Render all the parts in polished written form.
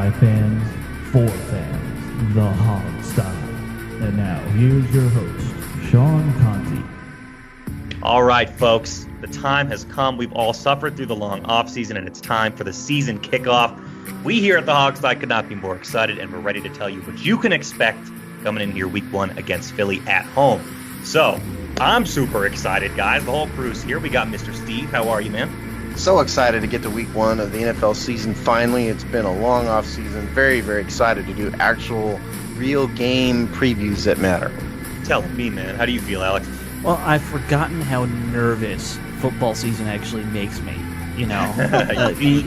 by fans, for fans, the Hog Style. And now, here's your host, Sean Conti. All right, folks, the time has come. We've all suffered through the long offseason, and it's time for the season kickoff. We here at the Hog Style could not be more excited, and we're ready to tell you what you can expect coming in here week one against Philly at home. So, I'm super excited, guys. The whole crew's here. We got Mr. Steve. How are you, man? So excited to get to week one of the NFL season. Finally, it's been a long off season. Very, very excited to do actual real game previews that matter. Tell me, man. How do you feel, Alex? Well, I've forgotten how nervous football season actually makes me. You know,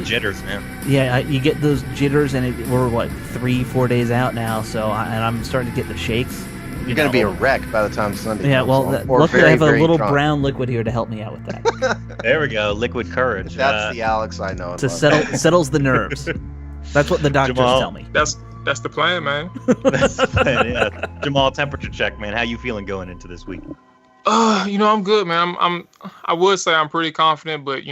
jitters, man. Yeah, you get those jitters, and we're 3-4 days out now. So, and I'm starting to get the shakes. You're going to be a wreck by the time Sunday Yeah, comes well, along. luckily I have a little drunk. brown liquid here to help me out with that. There we go, liquid courage. That's the Alex I know. Settles the nerves. That's what the doctors Jamal. tell me. That's the plan, man. That's the plan, yeah. Jamal, temperature check, man. How you feeling going into this week? I'm good, man. I would say I'm pretty confident, but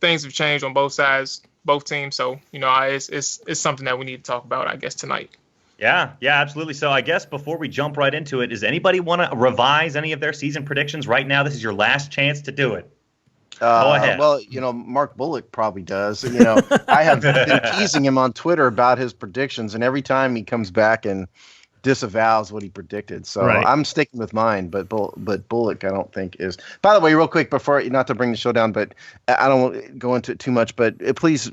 things have changed on both sides, both teams. So it's something that we need to talk about, I guess, tonight. Yeah, absolutely. So I guess before we jump right into it, does anybody want to revise any of their season predictions right now? This is your last chance to do it. Go ahead. Well, Mark Bullock probably does. I have been teasing him on Twitter about his predictions, and every time he comes back and disavows what he predicted. So right. I'm sticking with mine, but Bullock I don't think is. By the way, real quick, before, not to bring the show down, but I don't want to go into it too much, but please,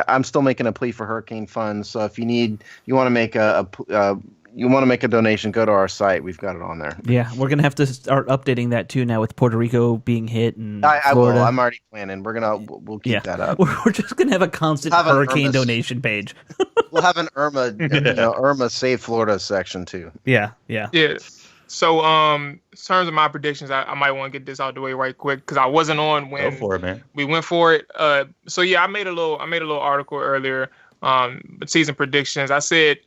I'm still making a plea for hurricane funds. So if you want to make a donation, go to our site. We've got it on there. Yeah, we're gonna have to start updating that too now with Puerto Rico being hit and I Florida. will. I'm already planning. We'll keep that up. We're just gonna have a constant hurricane donation page. We'll have an Irma Save Florida section too. Yeah. So, in terms of my predictions, I might want to get this out the way right quick because I wasn't on when Go for it, man. We went for it. So yeah, I made a little article earlier. Season predictions. I said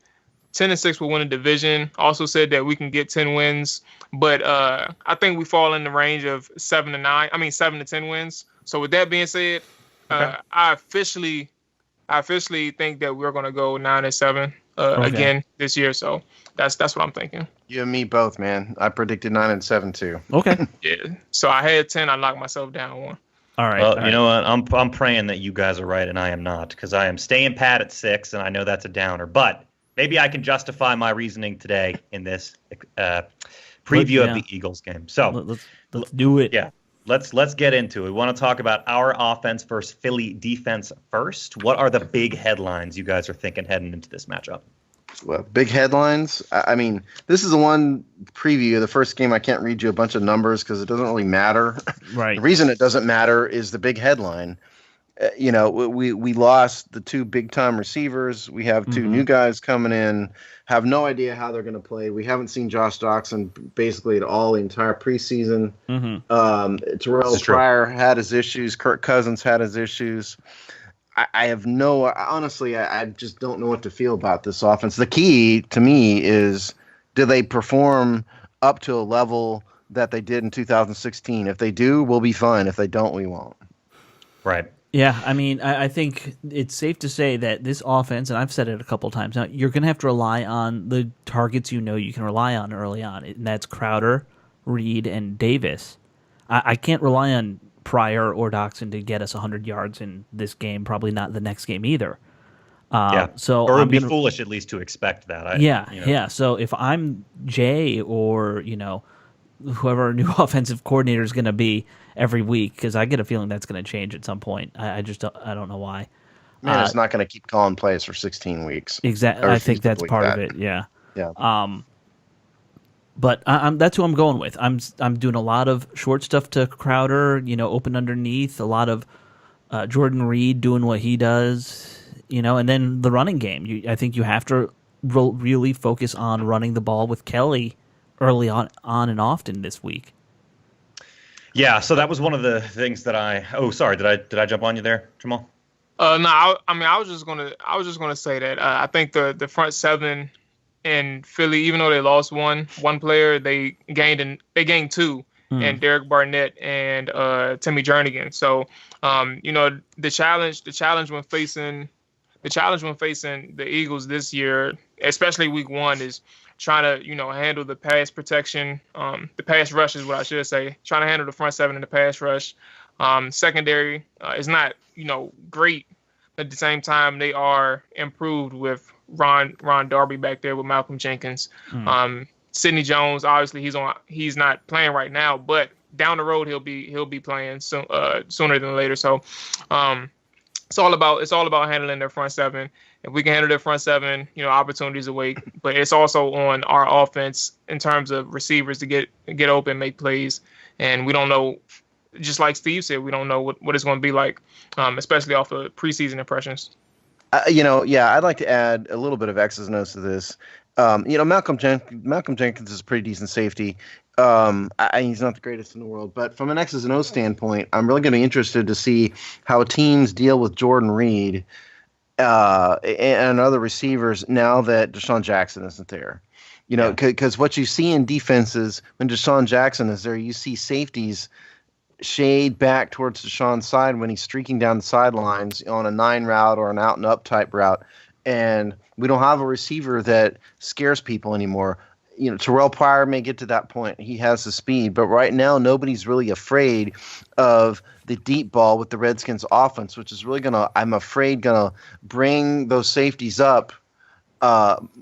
10-6 will win a division. Also said that we can get 10 wins, but I think we fall in the range of 7 to 10 wins. So with that being said, okay. I officially think that we're gonna go 9-7 again this year. So that's what I'm thinking. You and me both, man. I predicted 9-7 too. Okay. Yeah. So I had 10. I knocked myself down one. All right. Well, you know what? I'm praying that you guys are right and I am not, because I am staying pat at 6, and I know that's a downer. But maybe I can justify my reasoning today in this preview of the Eagles game. So let's do it. Yeah. Let's get into it. We want to talk about our offense versus Philly defense first. What are the big headlines you guys are thinking heading into this matchup? Well, big headlines. I mean, this is the one preview of the first game. I can't read you a bunch of numbers because it doesn't really matter. Right. The reason it doesn't matter is the big headline. We lost the two big-time receivers. We have two new guys coming in, have no idea how they're going to play. We haven't seen Josh Doxson basically at all the entire preseason. Terrell Pryor had his issues. Kirk Cousins had his issues. I just don't know what to feel about this offense. The key to me is, do they perform up to a level that they did in 2016? If they do, we'll be fine. If they don't, we won't. Right. Yeah, I mean, I think it's safe to say that this offense, and I've said it a couple of times now, you're going to have to rely on the targets you can rely on early on, and that's Crowder, Reed, and Davis. I can't rely on Pryor or Doxson to get us 100 yards in this game, probably not the next game either. So or it would be foolish at least to expect that. So if I'm Jay or, whoever our new offensive coordinator is going to be every week, because I get a feeling that's going to change at some point. I don't know why. Man, it's not going to keep calling plays for 16 weeks. Exactly. I think that's part of it. Yeah. But that's who I'm going with. I'm doing a lot of short stuff to Crowder, open underneath, a lot of Jordan Reed doing what he does, and then the running game. I think you have to really focus on running the ball with Kelly early on and often this week. Yeah, so that was one of the things that did I jump on you there, Jamal? No, I was just gonna say that I think the front seven in Philly, even though they lost one player, they gained two, and Derek Barnett and Timmy Jernigan. So, the challenge when facing the challenge when facing the Eagles this year, especially week 1, is trying to, handle the pass protection, the pass rush is what I should say. Trying to handle the front 7 in the pass rush. Secondary is not, great. At the same time, they are improved with Ron Darby back there with Malcolm Jenkins. Sidney Jones, obviously he's not playing right now, but down the road he'll be playing sooner than later. So it's all about handling their front 7. If we can handle their front 7, opportunities await. But it's also on our offense in terms of receivers to get open, make plays, and we don't know. Just like Steve said, we don't know what it's going to be like, especially off of preseason impressions. I'd like to add a little bit of X's and O's to this. Malcolm Jenkins is a pretty decent safety. He's not the greatest in the world, but from an X's and O's standpoint, I'm really going to be interested to see how teams deal with Jordan Reed and other receivers now that Deshaun Jackson isn't there. Because what you see in defenses when Deshaun Jackson is there, you see safeties shade back towards Deshaun's side when he's streaking down the sidelines on a 9 route or an out and up type route. And we don't have a receiver that scares people anymore. Terrell Pryor may get to that point. He has the speed, but right now nobody's really afraid of the deep ball with the Redskins offense, which is really I'm afraid, gonna bring those safeties up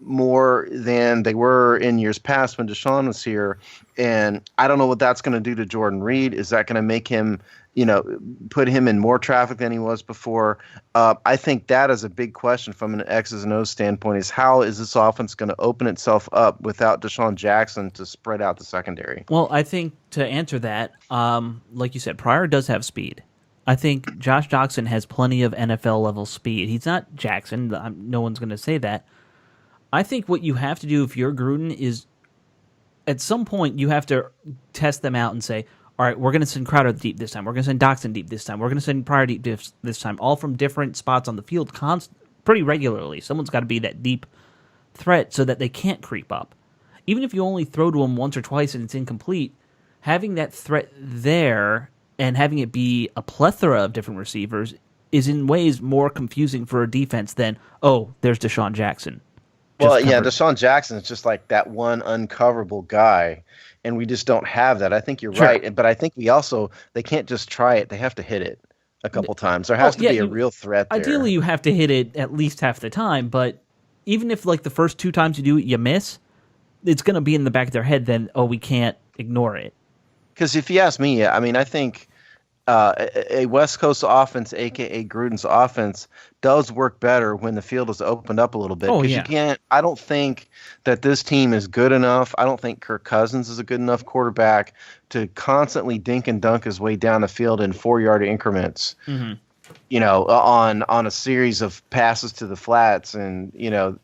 more than they were in years past when Deshaun was here. And I don't know what that's going to do to Jordan Reed. Is that going to make him, put him in more traffic than he was before? I think that is a big question from an X's and O's standpoint, is how is this offense going to open itself up without Deshaun Jackson to spread out the secondary? Well, I think to answer that, like you said, Pryor does have speed. I think Josh Doctson has plenty of NFL-level speed. He's not Jackson. No one's going to say that. I think what you have to do if you're Gruden is at some point you have to test them out and say, all right, we're going to send Crowder deep this time. We're going to send Doctson deep this time. We're going to send Pryor deep this time, all from different spots on the field pretty regularly. Someone's got to be that deep threat so that they can't creep up. Even if you only throw to them once or twice and it's incomplete, having that threat there and having it be a plethora of different receivers is in ways more confusing for a defense than, oh, there's Deshaun Jackson. Well, yeah, Deshaun Jackson is just like that one uncoverable guy, and we just don't have that. I think you're right, but I think they can't just try it. They have to hit it a couple times. There has to be a real threat there. Ideally, you have to hit it at least half the time, but even if like the first 2 times you do it, you miss, it's going to be in the back of their head then, oh, we can't ignore it. Because if you ask me, I think a West Coast offense, a.k.a. Gruden's offense, does work better when the field is opened up a little bit. Because you can't. I don't think that this team is good enough. I don't think Kirk Cousins is a good enough quarterback to constantly dink and dunk his way down the field in 4-yard increments. Mm-hmm. On a series of passes to the flats and,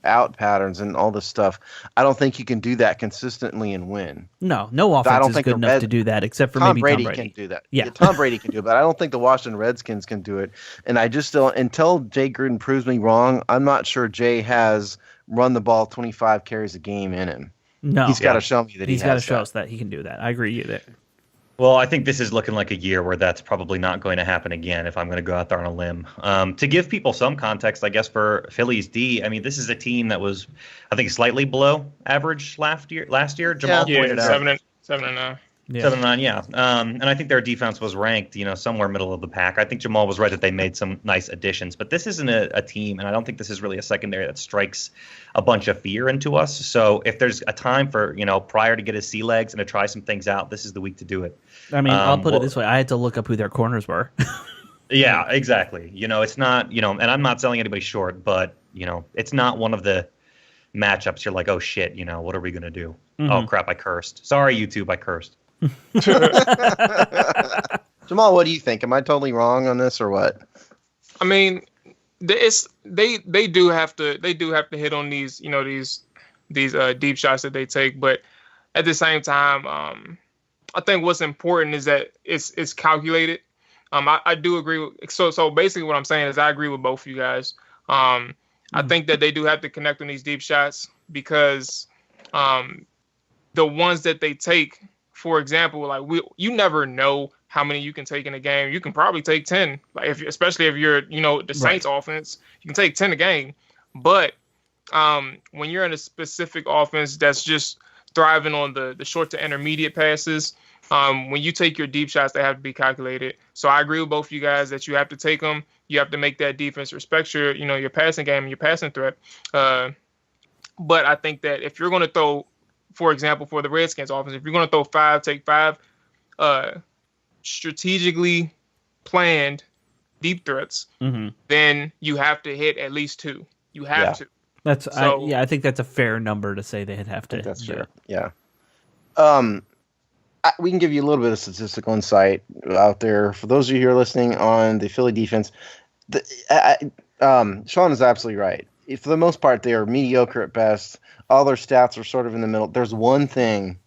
out patterns and all this stuff. I don't think you can do that consistently and win. No offense is good enough to do that, except for maybe Tom Brady. Can do that. Yeah, Tom Brady can do it, but I don't think the Washington Redskins can do it. And I just don't, until Jay Gruden proves me wrong, I'm not sure Jay has run the ball 25 carries a game in him. No. He's got to show me that he's got to show us that he can do that. I agree with you there. Well, I think this is looking like a year where that's probably not going to happen again if I'm going to go out there on a limb. To give people some context, I guess, for Philly's D, I mean, this is a team that was, I think, slightly below average last year. Jamal pointed out. 7-9. Yeah. 7-9, yeah. And I think their defense was ranked, somewhere middle of the pack. I think Jamal was right that they made some nice additions, but this isn't a team, and I don't think this is really a secondary that strikes a bunch of fear into us. So if there's a time for, Pryor to get his sea legs and to try some things out, this is the week to do it. I mean, I'll put it this way. I had to look up who their corners were. Yeah, exactly. It's not, and I'm not selling anybody short, but, it's not one of the matchups you're like, oh, shit, what are we going to do? Mm-hmm. Oh, crap, I cursed. Sorry, YouTube, I cursed. Jamal, what do you think? Am I totally wrong on this or what? I mean, they do have to hit on these deep shots that they take, but at the same time, I think what's important is that it's calculated. I do agree with, so basically what I'm saying is I agree with both of you guys. I think that they do have to connect on these deep shots because the ones that they take for example, like you never know how many you can take in a game. You can probably take 10, like especially if you're, the Saints offense, you can take 10 a game. But when you're in a specific offense that's just thriving on the short to intermediate passes, when you take your deep shots, they have to be calculated. So I agree with both of you guys that you have to take them. You have to make that defense respect your passing game and your passing threat. But I think that if you're going to throw, for example, for the Redskins offense, if you're going to throw 5, take 5 strategically planned deep threats, then you have to hit at least 2. You have to. That's I think that's a fair number to say they'd have to. That's fair. Yeah. We can give you a little bit of statistical insight out there for those of you who are listening on the Philly defense. Sean is absolutely right. For the most part, they are mediocre at best. All their stats are sort of in the middle. There's one thing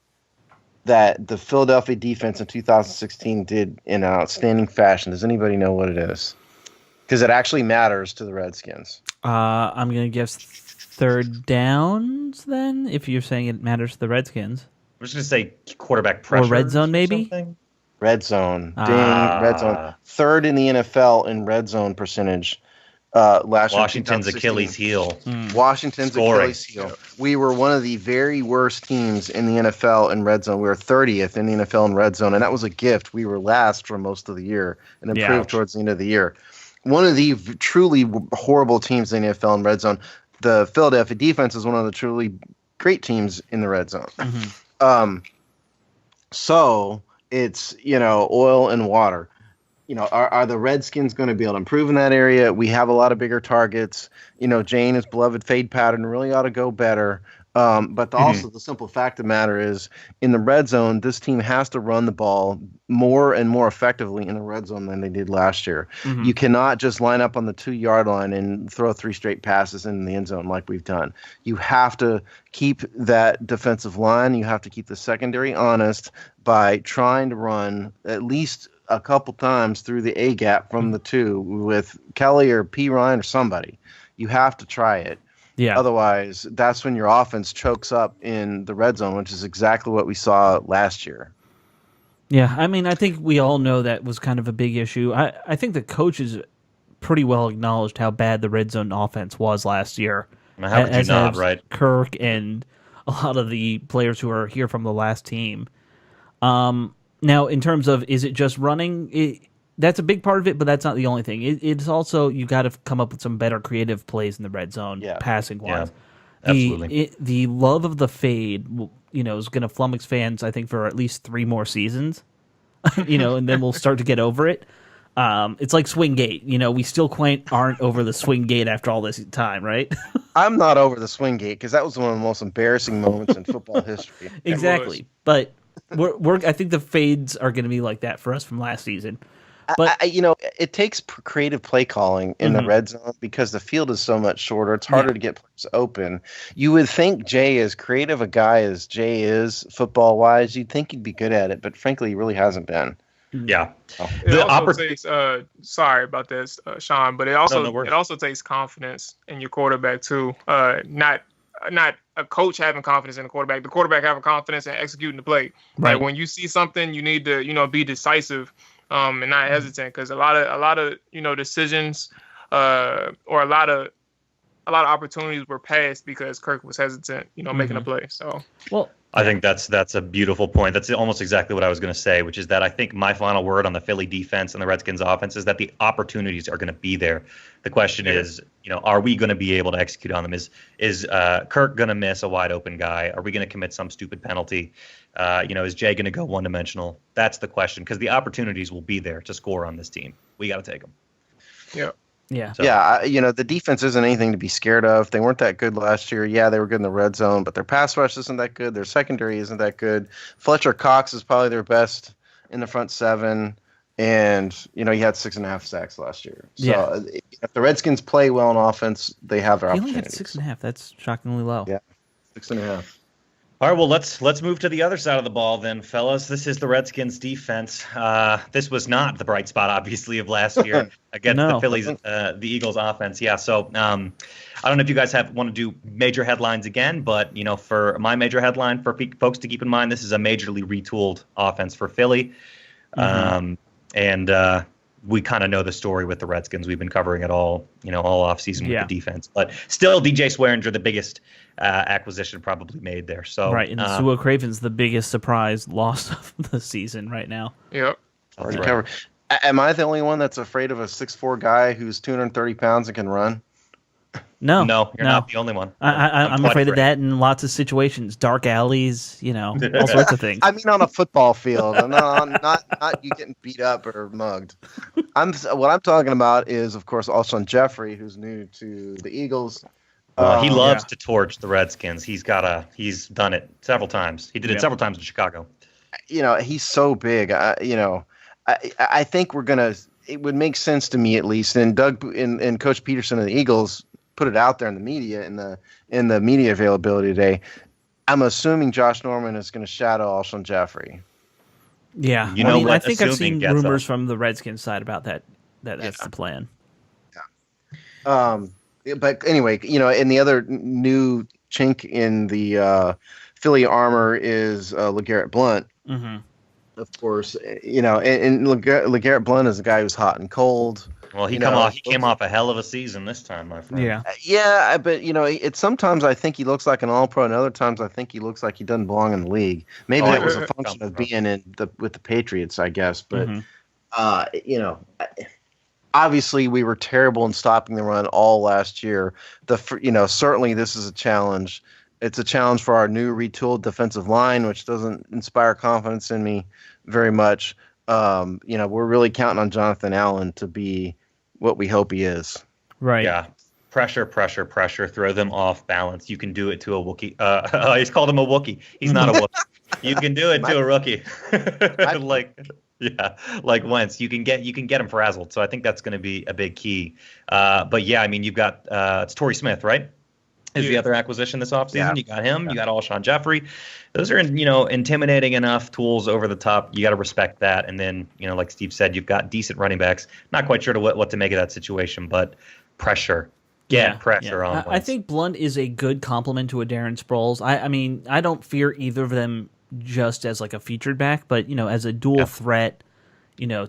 that the Philadelphia defense in 2016 did in an outstanding fashion. Does anybody know what it is? Because it actually matters to the Redskins. I'm going to guess third downs then, if you're saying it matters to the Redskins. I'm just going to say quarterback pressure. Or red zone, maybe? Red zone. Ding, red zone. Third in the NFL in red zone percentage. Last Washington's Achilles heel. Washington's Scoring. Achilles heel. We were one of the very worst teams in the NFL in red zone. We were 30th in the NFL in red zone, and that was a gift. We were last for most of the year and improved towards the end of the year. One of the truly horrible teams in the NFL in red zone. The Philadelphia defense is one of the truly great teams in the red zone. So it's, oil and water. Are the Redskins going to be able to improve in that area? We have a lot of bigger targets. Jane's beloved fade pattern really ought to go better. But also the simple fact of the matter is, in the red zone, this team has to run the ball more and more effectively in the red zone than they did last year. You cannot just line up on the 2-yard line and throw 3 straight passes in the end zone like we've done. You have to keep that defensive line. You have to keep the secondary honest by trying to run at least a couple times through the A gap from the 2 with Kelly or P. Ryan or somebody. You have to try it. Yeah. Otherwise, that's when your offense chokes up in the red zone, which is exactly what we saw last year. Yeah, I mean, I think we all know that was kind of a big issue. I think the coaches pretty well acknowledged how bad the red zone offense was last year. How could you not, right? Kirk and a lot of the players who are here from the last team. Now, in terms of, is it just running? That's a big part of it, but that's not the only thing. It's also, you got to come up with some better creative plays in the red zone, passing wise. Yeah, absolutely. The love of the fade, is going to flummox fans, I think, for at least 3 more seasons. And then we'll start to get over it. It's like swing gate. We still quite aren't over the swing gate after all this time, right? I'm not over the swing gate because that was one of the most embarrassing moments in football history. Exactly, but I think the fades are going to be like that for us from last season. But it takes creative play calling in the red zone because the field is so much shorter. It's harder to get players open. You would think Jay, as creative a guy as Jay is football wise, you'd think he'd be good at it, but frankly, he really hasn't been. Yeah. It also takes sorry about this, Sean, but it also takes confidence in your quarterback too. Not a coach having confidence in the quarterback having confidence in executing the play. Right. Like when you see something, you need to be decisive and not hesitant, because a lot of decisions or a lot of opportunities were passed because Kirk was hesitant, making a play. So I think that's a beautiful point. That's almost exactly what I was going to say, which is that I think my final word on the Philly defense and the Redskins offense is that the opportunities are going to be there. The question is, are we going to be able to execute on them? Is Kirk going to miss a wide open guy? Are we going to commit some stupid penalty? Is Jay going to go one-dimensional? That's the question, because the opportunities will be there to score on this team. We got to take them. Yeah. Yeah. So. Yeah, the defense isn't anything to be scared of. They weren't that good last year. Yeah, they were good in the red zone, but their pass rush isn't that good. Their secondary isn't that good. Fletcher Cox is probably their best in the front 7, and he had 6.5 sacks last year. So if the Redskins play well on offense, they have their He only opportunities. had 6.5. That's shockingly low. Yeah, 6.5. All right, well, let's move to the other side of the ball then, fellas. This is the Redskins defense. This was not the bright spot, obviously, of last year against the Phillies, the Eagles offense. Yeah, so I don't know if you guys want to do major headlines again, but for my major headline for folks to keep in mind, this is a majorly retooled offense for Philly, and we kind of know the story with the Redskins. We've been covering it all offseason with the defense, but still, DJ Swearinger, the biggest acquisition probably made there. So right, and Sua Craven's the biggest surprise loss of the season right now. Yep. Already covered. Am I the only one that's afraid of a 6'4" guy who's 230 pounds and can run? No, you're not the only one. I'm afraid of that in lots of situations, dark alleys, all sorts of things. I mean, on a football field, not you getting beat up or mugged. What I'm talking about is, of course, Alshon Jeffrey, who's new to the Eagles. He loves to torch the Redskins. He's done it several times. He did it several times in Chicago. He's so big. I think it would make sense to me at least. And Doug and Coach Peterson of the Eagles put it out there in the media in the media availability today. I'm assuming Josh Norman is going to shadow Alshon Jeffrey. Yeah, I think I've seen rumors from the Redskins side about that. That's the plan. Yeah. But anyway, and the other new chink in the Philly armor is LeGarrette Blount. Mm-hmm. Of course, and LeGarrette Blount is a guy who's hot and cold. Well, he came off a hell of a season this time, my friend. Yeah, but it's sometimes I think he looks like an All-Pro, and other times I think he looks like he doesn't belong in the league. Maybe that was a function of being with the Patriots, I guess. But obviously we were terrible in stopping the run all last year. Certainly this is a challenge. It's a challenge for our new retooled defensive line, which doesn't inspire confidence in me very much. We're really counting on Jonathan Allen to be what we hope he is. Right. Yeah. Pressure. Throw them off balance. You can do it to a Wookiee. He's called him a Wookiee. He's not a Wookiee. You can do it to a rookie. Like Wentz. You can get him frazzled. So I think that's going to be a big key. But yeah, I mean, you've got it's Torrey Smith, right? Is the other acquisition this offseason. Yeah. You got him. You got Alshon Jeffrey. Those are, intimidating enough tools over the top. You got to respect that. And then, like Steve said, you've got decent running backs. Not quite sure what to make of that situation, but pressure. Pressure on. I think Blount is a good complement to a Darren Sproles. I mean, I don't fear either of them just as like a featured back, but, as a dual threat,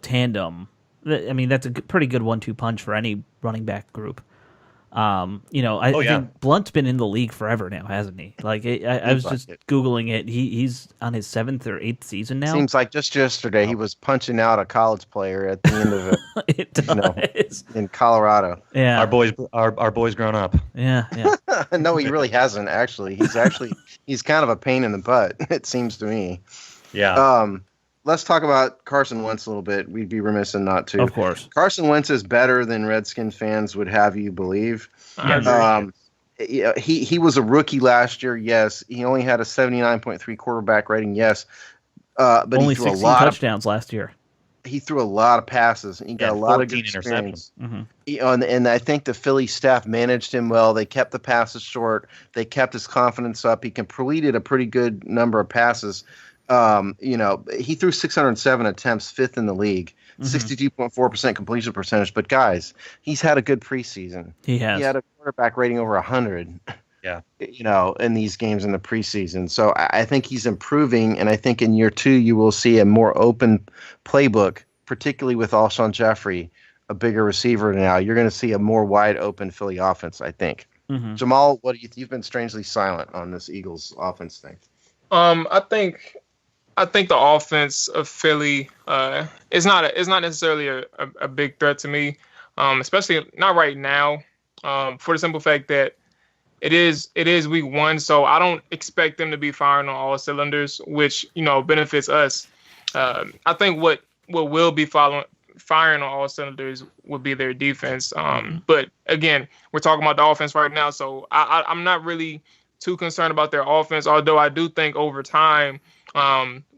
tandem. I mean, that's a pretty good 1-2 punch for any running back group. I think Blunt's been in the league forever now, hasn't he? Like I was just Googling it. He's on his 7th or 8th season now. Seems like just yesterday he was punching out a college player at the end of it. It does. In Colorado. Yeah. Our boy's grown up. Yeah. No, he really hasn't actually. He's kind of a pain in the butt, it seems to me. Yeah. Let's talk about Carson Wentz a little bit. We'd be remiss not to. Of course. Carson Wentz is better than Redskins fans would have you believe. He was a rookie last year, yes. He only had a 79.3 quarterback rating, yes. But only he threw 16 touchdowns last year. He threw a lot of passes. He got a lot of good experience. Mm-hmm. And I think the Philly staff managed him well. They kept the passes short. They kept his confidence up. He completed a pretty good number of passes. He threw 607 attempts, 5th in the league, 62.4% completion percentage. But guys, he's had a good preseason. He has. He had a quarterback rating over 100. Yeah. In these games in the preseason. So I think he's improving, and I think in year 2 you will see a more open playbook, particularly with Alshon Jeffrey, a bigger receiver now. You're going to see a more wide open Philly offense, I think. Mm-hmm. Jamal, you've been strangely silent on this Eagles offense thing. I think the offense of Philly is not necessarily a big threat to me, especially not right now, for the simple fact that it is week 1, so I don't expect them to be firing on all cylinders, which benefits us. I think what will be firing on all cylinders would be their defense. But again, we're talking about the offense right now, so I'm not really too concerned about their offense. Although I do think over time,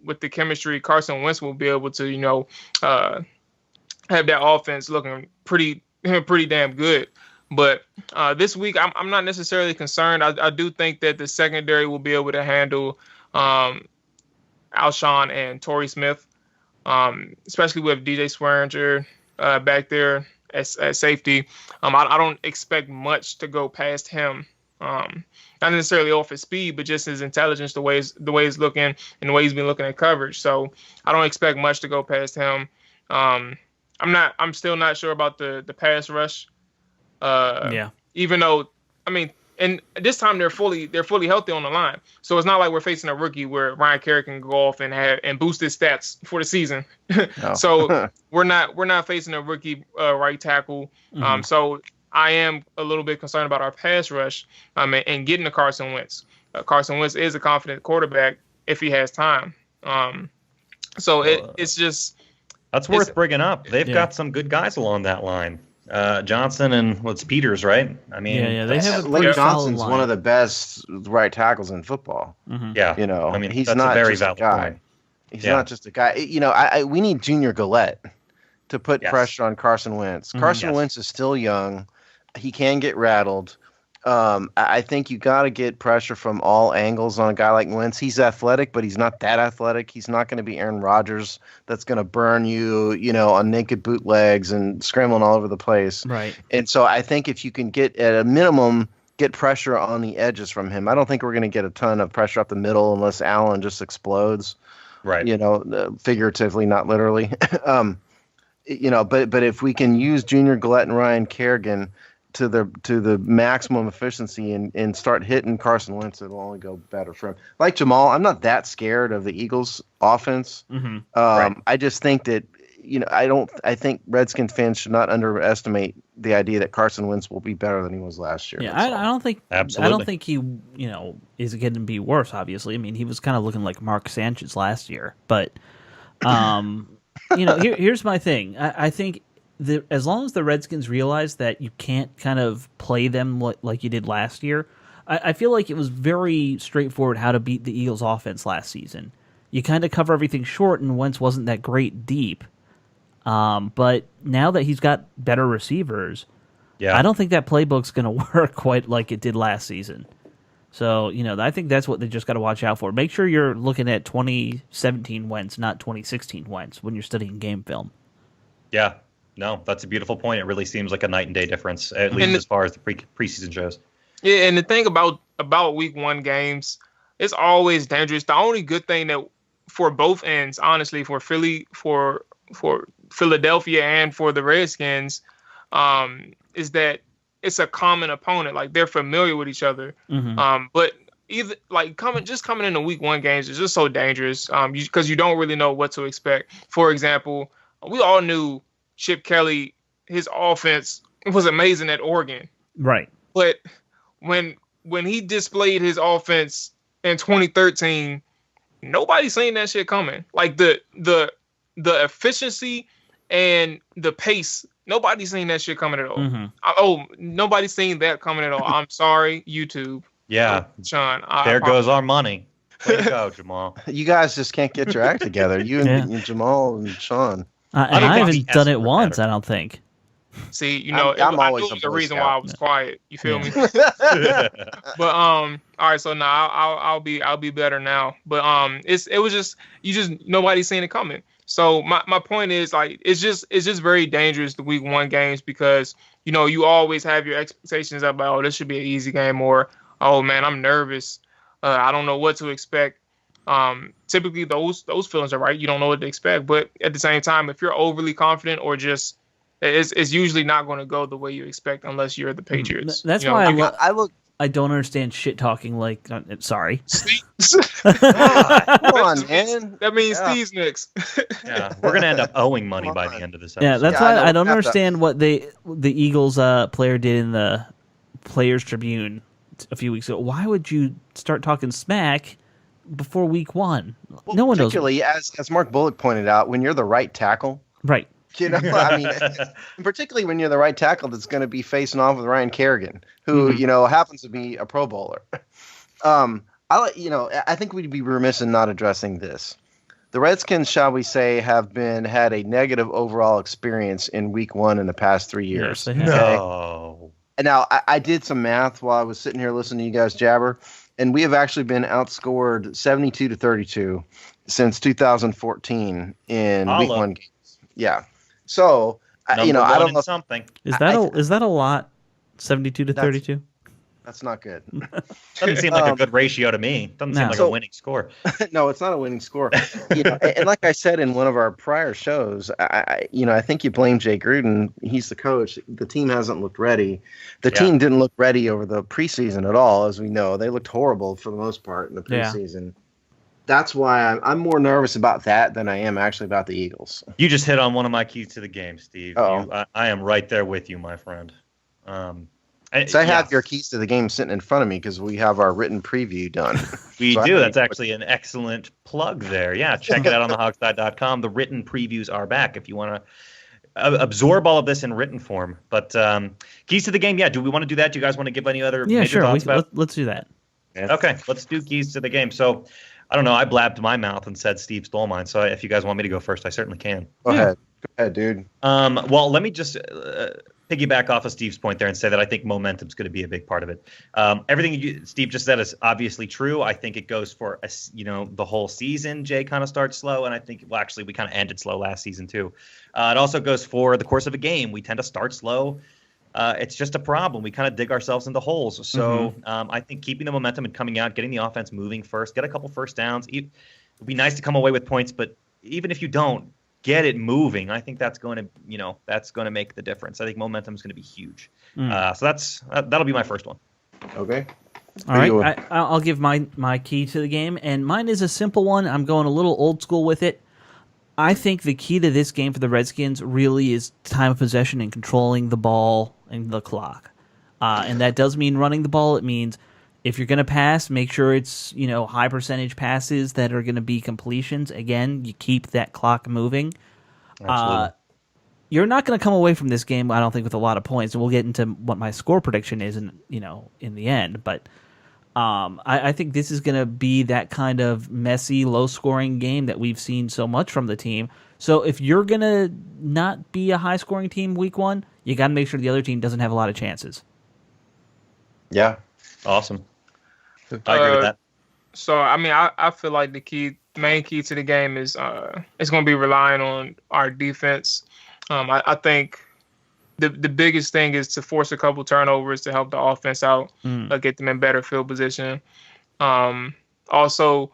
with the chemistry, Carson Wentz will be able to have that offense looking pretty damn good. But this week, I'm not necessarily concerned. I do think that the secondary will be able to handle Alshon and Torrey Smith, especially with DJ Swearinger back there at safety. I don't expect much to go past him. Not necessarily off his speed, but just his intelligence, the way he's looking, and the way he's been looking at coverage. So I don't expect much to go past him. I'm still not sure about the pass rush. Even though, I mean, and this time they're fully healthy on the line. So it's not like we're facing a rookie where Ryan Kerr can go off and boost his stats for the season. No. So we're not facing a rookie right tackle. Mm-hmm. So I am a little bit concerned about our pass rush and getting to Carson Wentz. Carson Wentz is a confident quarterback if he has time. So it's just... That's worth bringing up. They've got some good guys along that line. Johnson and Peters, right? I mean, they have Lake Johnson's one of the best right tackles in football. Mm-hmm. Yeah, I mean, he's that's not a very just a guy. Point. He's not just a guy. We need Junior Gillette to put pressure on Carson Wentz. Carson Wentz is still young. He can get rattled. I think you got to get pressure from all angles on a guy like Wentz. He's athletic, but he's not that athletic. He's not going to be Aaron Rodgers that's going to burn you, on naked bootlegs and scrambling all over the place. Right. And so I think if you can get, at a minimum, get pressure on the edges from him. I don't think we're going to get a ton of pressure up the middle unless Allen just explodes. Right. Figuratively, not literally. But if we can use Junior Gillette and Ryan Kerrigan to the maximum efficiency and start hitting Carson Wentz, it'll only go better for him. Like Jamal, I'm not that scared of the Eagles' offense. Mm-hmm. I just think that I think Redskins fans should not underestimate the idea that Carson Wentz will be better than he was last year. Yeah, I don't think Absolutely. I don't think he is going to be worse. Obviously, I mean he was kind of looking like Mark Sanchez last year, but here's my thing. I think. As long as the Redskins realize that you can't kind of play them like you did last year, I feel like it was very straightforward how to beat the Eagles' offense last season. You kind of cover everything short, and Wentz wasn't that great deep. But now that he's got better receivers, I don't think that playbook's going to work quite like it did last season. So, I think that's what they just got to watch out for. Make sure you're looking at 2017 Wentz, not 2016 Wentz, when you're studying game film. Yeah. No, that's a beautiful point. It really seems like a night and day difference, at least as far as the preseason shows. Yeah, and the thing about week one games, it's always dangerous. The only good thing that for both ends, honestly, for Philly, for Philadelphia, and for the Redskins, is that it's a common opponent. Like they're familiar with each other. Mm-hmm. But either coming into week one games is just so dangerous because you don't really know what to expect. For example, we all knew Chip Kelly, his offense was amazing at Oregon. Right. But when he displayed his offense in 2013, nobody seen that shit coming. Like the efficiency and the pace, nobody seen that shit coming at all. Mm-hmm. Nobody seen that coming at all. I'm sorry, YouTube. Yeah. Sean. There goes our money. Way to go, Jamal. You guys just can't get your act together. You and Jamal and Sean. And I haven't done it once, better. I don't think. See, I'm always the reason why I was quiet. You feel me? But all right, so now I'll be better now. But it was just nobody's seen it coming. So my point is it's just very dangerous the week one games because you always have your expectations about this should be an easy game or man I'm nervous. I don't know what to expect. Typically those feelings are right. You don't know what to expect, but at the same time, if you're overly confident or just, it's usually not going to go the way you expect unless you're the Patriots. That's why I don't understand shit talking. Like, sorry. Come on, man. That means Steve's next. Yeah, we're gonna end up owing money by the end of this episode. Yeah, that's why I don't understand what the Eagles player did in the Players Tribune a few weeks ago. Why would you start talking smack before week one? Well, no one knows. Particularly, as Mark Bullock pointed out, when you're the right tackle. Right. I mean, particularly when you're the right tackle that's going to be facing off with Ryan Kerrigan, who, happens to be a Pro Bowler. I think we'd be remiss in not addressing this. The Redskins, shall we say, had a negative overall experience in week one in the past 3 years. Yes, no. now I did some math while I was sitting here listening to you guys jabber, and we have actually been outscored 72-32 since 2014 in Week 1 games. Yeah. So I don't know. Something. Is that a lot? 72-32. That's not good. Doesn't seem like a good ratio to me. Doesn't seem like a winning score. No, it's not a winning score. And like I said in one of our prior shows, I think you blame Jay Gruden. He's the coach. The team hasn't looked ready. The team didn't look ready over the preseason at all, as we know. They looked horrible for the most part in the preseason. Yeah. That's why I'm more nervous about that than I am actually about the Eagles. You just hit on one of my keys to the game, Steve. I am right there with you, my friend. So I have your keys to the game sitting in front of me because we have our written preview done. We do. That's actually an excellent plug there. Yeah, check it out on thehogside.com. The written previews are back if you want to absorb all of this in written form. But keys to the game, do we want to do that? Do you guys want to give any other major thoughts about it? Let's do that. Okay, let's do keys to the game. So, I don't know. I blabbed my mouth and said Steve stole mine. So if you guys want me to go first, I certainly can. Go ahead, dude. Well, let me just piggyback off of Steve's point there and say that I think momentum's going to be a big part of it. Everything Steve just said is obviously true. I think it goes for the whole season. Jay kind of starts slow, and I think we kind of ended slow last season too. It also goes for the course of a game. We tend to start slow. It's just a problem. We kind of dig ourselves into holes. So I think keeping the momentum and coming out, getting the offense moving first, get a couple first downs. It'd be nice to come away with points, but even if you don't, get it moving. I think that's going to make the difference. I think momentum is going to be huge. So that'll be my first one. Okay. All right. I'll give my key to the game, and mine is a simple one. I'm going a little old school with it. I think the key to this game for the Redskins really is time of possession and controlling the ball and the clock. And that does mean running the ball. It means if you're going to pass, make sure it's high percentage passes that are going to be completions. Again, you keep that clock moving. Absolutely. You're not going to come away from this game, I don't think, with a lot of points. And we'll get into what my score prediction is in the end. But I think this is going to be that kind of messy, low-scoring game that we've seen so much from the team. So if you're going to not be a high-scoring team week 1, you got to make sure the other team doesn't have a lot of chances. Yeah. Awesome. I agree with that. So, I mean, I feel like the main key to the game is it's going to be relying on our defense. I think the biggest thing is to force a couple turnovers to help the offense out, get them in better field position. Also,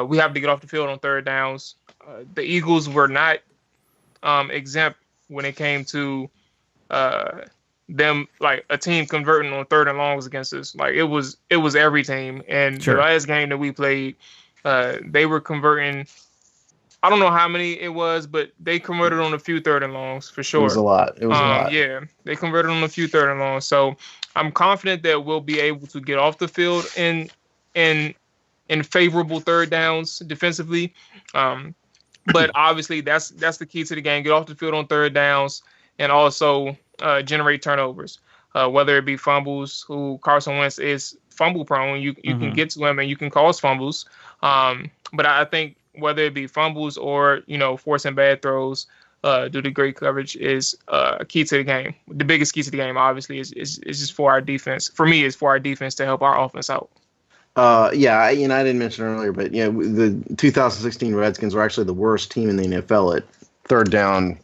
we have to get off the field on third downs. The Eagles were not exempt when it came to them, like a team converting on third and longs against us. Like it was every team. And the last game that we played, they were converting. I don't know how many it was, but they converted on a few third and longs for sure. It was a lot. Yeah, they converted on a few third and longs. So I'm confident that we'll be able to get off the field in favorable third downs defensively. But obviously that's the key to the game. Get off the field on third downs and also generate turnovers, whether it be fumbles. Carson Wentz is fumble prone. You can get to him and you can cause fumbles. But I think whether it be fumbles or forcing bad throws due to great coverage is a key to the game. The biggest key to the game, obviously, is just for our defense. For me, is for our defense to help our offense out. I didn't mention earlier, but the 2016 Redskins were actually the worst team in the NFL at third down.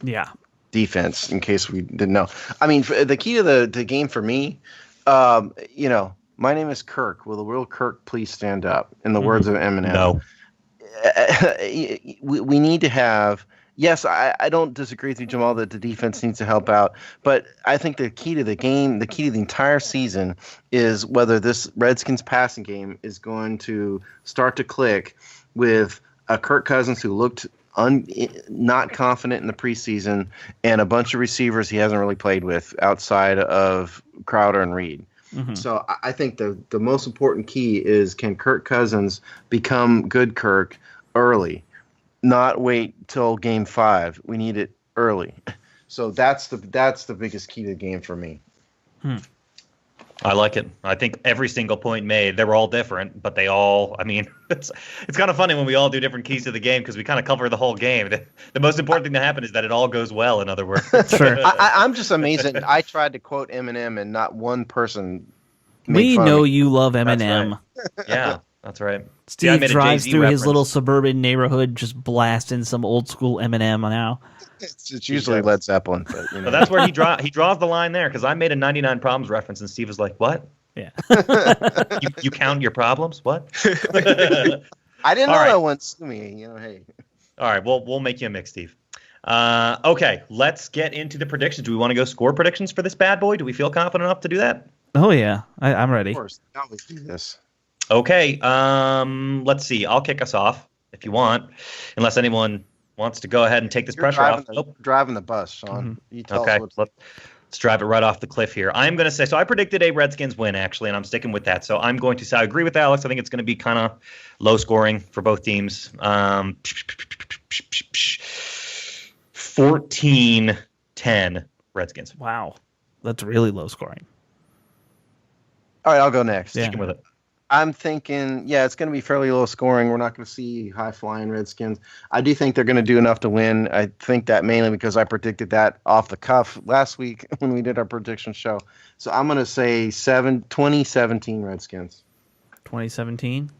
Defense, in case we didn't know. I mean, the key to the game for me, my name is Kirk. Will the real Kirk please stand up? In the words of Eminem. No. We need to have. Yes, I don't disagree with you, Jamal, that the defense needs to help out. But I think the key to the game, the key to the entire season, is whether this Redskins passing game is going to start to click with a Kirk Cousins who looked not confident in the preseason, and a bunch of receivers he hasn't really played with outside of Crowder and Reed. So I think the most important key is, can Kirk Cousins become good Kirk early, not wait till game 5. We need it early. So that's the biggest key to the game for me. I like it. I think every single point made, they were all different, but they all, I mean, it's kind of funny when we all do different keys to the game because we kind of cover the whole game. The most important thing to happen is that it all goes well, in other words. Sure. I'm just amazed that I tried to quote Eminem and not one person made We fun know of me. you love That's Eminem. right. Yeah, that's right. Steve I made a drives Jay-Z through his reference. little suburban neighborhood just blasting some old school Eminem now. It's usually Led Zeppelin, but you know. So that's where he draws the line there because I made a 99 Problems reference and Steve was like, "What? Yeah. You count your problems? What?" I didn't know All right. that one. Sue me, you know. Hey, All right, we'll make you a mix, Steve. Okay, let's get into the predictions. Do we want to go score predictions for this bad boy? Do we feel confident enough to do that? Oh yeah, I'm ready. of course, I always do this. Okay, let's see. I'll kick us off if you want, unless anyone wants to go ahead and take this You're pressure driving off. the, Nope. driving the bus, Sean. You tell Okay, us what. let's drive it right off the cliff here. I'm going to say, so I predicted a Redskins win, actually, and I'm sticking with that. So I'm going to say, I agree with Alex. I think it's going to be kind of low scoring for both teams. 14-10 Redskins. Wow, that's really low scoring. All right, I'll go next. Yeah. Sticking with it. I'm thinking, yeah, it's going to be fairly low scoring. We're not going to see high flying Redskins. I do think they're going to do enough to win. I think that mainly because I predicted that off the cuff last week when we did our prediction show. So I'm going to say 2017 Redskins. 2017.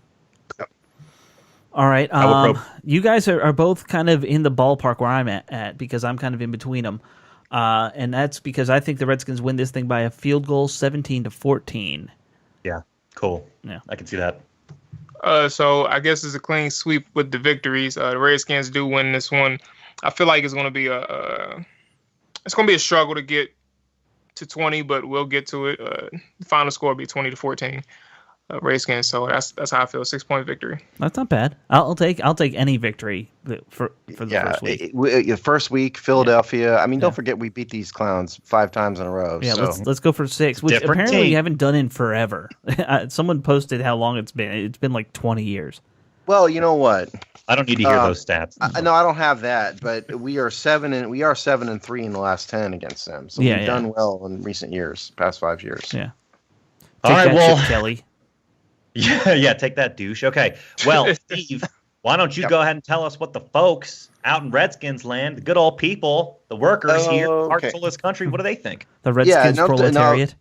All right. will pro- You guys are both kind of in the ballpark where I'm at because I'm kind of in between them. And that's because I think the Redskins win this thing by a field goal, 17-14. Yeah, cool. Yeah. I can see that. So I guess it's a clean sweep with the victories. The Redskins do win this one. I feel like it's going to be a struggle to get to 20, but we'll get to it. The final score will be 20-14. Redskins. So that's how I feel. 6-point victory. That's not bad. I'll take any victory for the first week. The first week, Philadelphia. I mean, don't forget we beat these clowns 5 times in a row. Yeah, so. let's go for 6, which Different apparently team. we haven't done in forever. Someone posted how long it's been. It's been like 20 years. Well, you know what? I don't need to hear those stats. No, I don't have that, but we are 7-3 in the last 10 against them. So we've done well in recent years, past 5 years. Yeah. All Take right, that well, shit, Kelly. yeah, take that, douche. Okay, well, Steve, why don't you go ahead and tell us what the folks out in Redskins land, the good old people, the workers here, Okay. parts of this country, what do they think? The Redskins no, proletariat.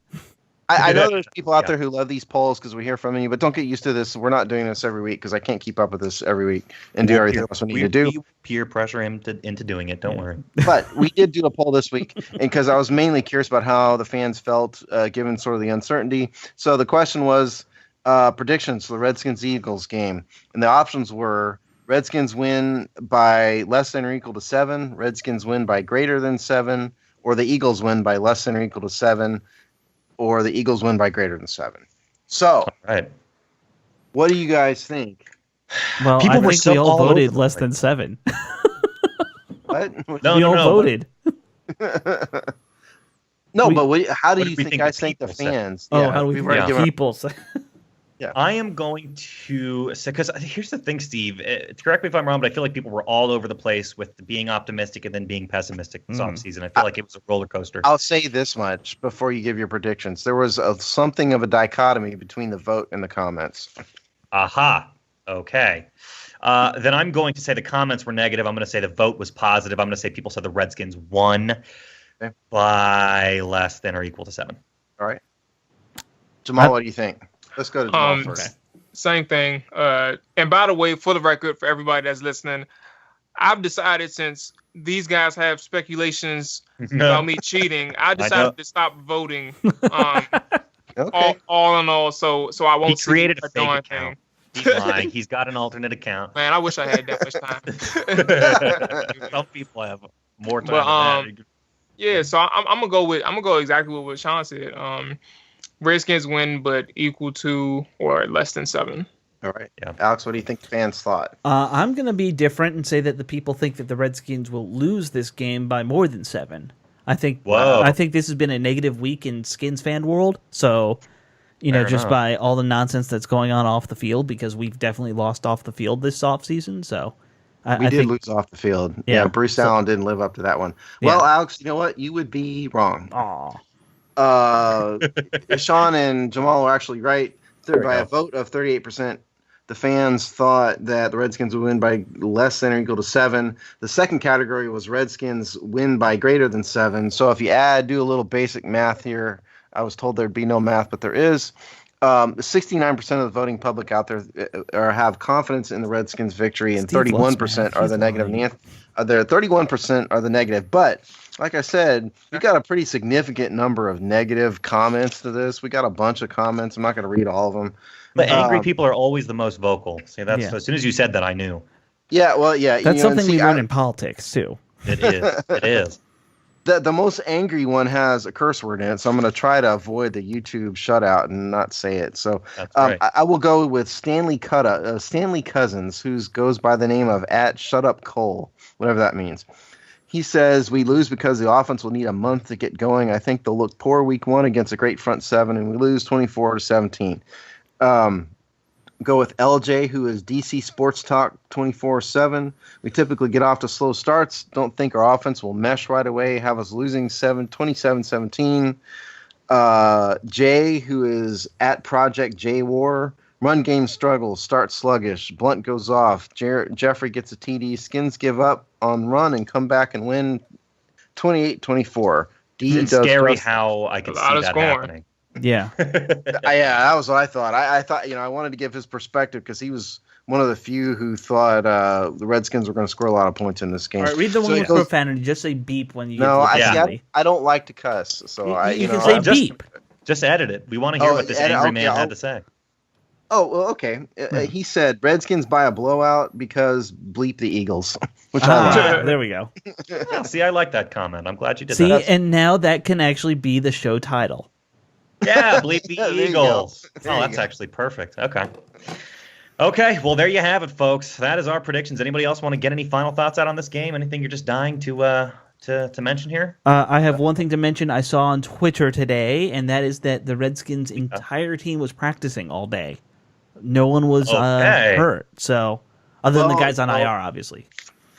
I know there's people out there who love these polls because we hear from you, but don't get used to this. We're not doing this every week because I can't keep up with this every week and do everything else we need to do. We peer pressure him into doing it. Don't worry. But we did do a poll this week, and because I was mainly curious about how the fans felt given sort of the uncertainty. So the question was predictions for the Redskins-Eagles game, and the options were Redskins win by less than or equal to 7, Redskins win by greater than 7, or the Eagles win by less than or equal to 7, or the Eagles win by greater than 7. So, All right. what do you guys think? Well, People I were think so we all all over voted the less place. than 7. What? No, we no, all no. voted. No, We- but how do What you did we think think I the think the people said? fans? Oh, how do we we've think already Yeah. given our- people say? I am going to say, because here's the thing, Steve. Correct me if I'm wrong, but I feel like people were all over the place with being optimistic and then being pessimistic this offseason. I feel like it was a roller coaster. I'll say this much before you give your predictions. There was something of a dichotomy between the vote and the comments. Aha. Okay. Then I'm going to say the comments were negative. I'm going to say the vote was positive. I'm going to say people said the Redskins won by less than or equal to 7. All right. Jamal, what do you think? Let's go to Jamal first. Same thing. And by the way, for the record, for everybody that's listening, I've decided since these guys have speculations about me cheating, I decided to stop voting. Okay. All in all, so I won't. He created a fake darn account. He's lying. He's got an alternate account. Man, I wish I had that much time. Some people have more time. But, than that. Yeah, so I'm gonna go exactly with what Sean said. Redskins win, but equal to or less than 7. All right. Yeah. Alex, what do you think the fans thought? I'm going to be different and say that the people think that the Redskins will lose this game by more than 7. I think this has been a negative week in Skins fan world. So, Fair just enough. by all the nonsense that's going on off the field, because we've definitely lost off the field this offseason. So, We I did think, lose off the field. Yeah, Yeah, Bruce Allen didn't live up to that one. Well, Alex, you know what? You would be wrong. Aw. Sean and Jamal are actually right. There we By go. a vote of 38%, the fans thought that the Redskins would win by less than or equal to 7. The second category was Redskins win by greater than 7. So if you do a little basic math here, I was told there'd be no math, but there is. 69% of the voting public out there have confidence in the Redskins' victory, and Steve 31% loves are math. the He's negative. lying. 31% are the negative. But like I said, we got a pretty significant number of negative comments to this. We got a bunch of comments. I'm not going to read all of them. But angry people are always the most vocal. See, that's Yeah. as soon as you said that, I knew. Yeah, well, yeah. That's something we learn in politics too. It is. It is. The most angry one has a curse word in it, so I'm going to try to avoid the YouTube shutout and not say it. So That's right. I will go with Stanley Cousins, who goes by the name of @ShutUpCole, whatever that means. He says, we lose because the offense will need a month to get going. I think they'll look poor week 1 against a great front 7, and we lose 24-17. Go with LJ, who is DC Sports Talk 24/7. We typically get off to slow starts. Don't think our offense will mesh right away. Have us losing 27-17. Jay, who is @Project J War. Run game struggles. Start sluggish. Blunt goes off. Jeffrey gets a TD. Skins give up on run and come back and win 28-24. It's scary how I can see lot of that scoring. happening. Yeah. Yeah, that was what I thought. I thought, I wanted to give his perspective because he was one of the few who thought the Redskins were going to score a lot of points in this game. All right, read the one So it with goes- profanity. Just say beep when you No, get to the profanity. I don't like to cuss, so You can know, say just- beep. Just edit it. We want to hear what this angry man had to say. Oh, well, okay. He said Redskins by a blowout because bleep the Eagles, which I like. There we go. Yeah, see, I like that comment. I'm glad you did See, that. and now that can actually be the show title. Yeah, bleep the There you Eagles. go. There you That's go. actually perfect. Okay, well, there you have it, folks. That is our predictions. Anybody else want to get any final thoughts out on this game? Anything you're just dying to mention here? I have one thing to mention I saw on Twitter today, and that is that the Redskins' entire team was practicing all day. No one was Okay. hurt. So, other than the Well, guys on well- IR, obviously.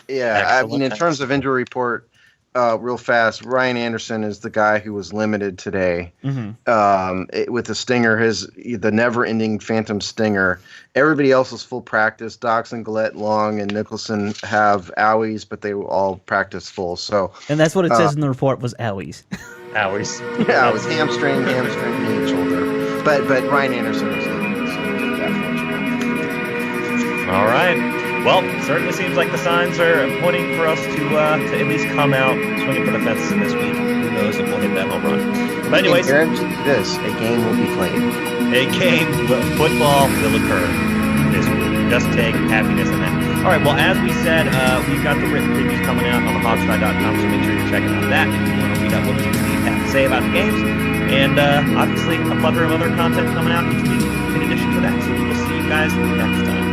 Yeah, Excellent. I mean, in terms of injury report, real fast, Ryan Anderson is the guy who was limited today with the stinger, the never-ending phantom stinger. Everybody else was full practice. Doxson, Gillette, Long, and Nicholson have owies, but they all practice full. So And that's what it says in the report was owies. Hours. yeah, it was hamstring, knee, and shoulder. But Ryan Anderson was limited. So that's All right. Well, certainly seems like the signs are pointing for us to at least come out swinging for the fences this week. Who knows if we'll hit that home run. But anyways, I guarantee you this: a game will be played. a game, football will occur this week. Just take happiness in that. All right, well, as we said, we've got the written previews coming out on thehogsty.com, so make sure you're checking out that if you want to read out what Steve has to say about the games. And obviously, a plethora of other content coming out each week in addition to that. So we'll see you guys next time.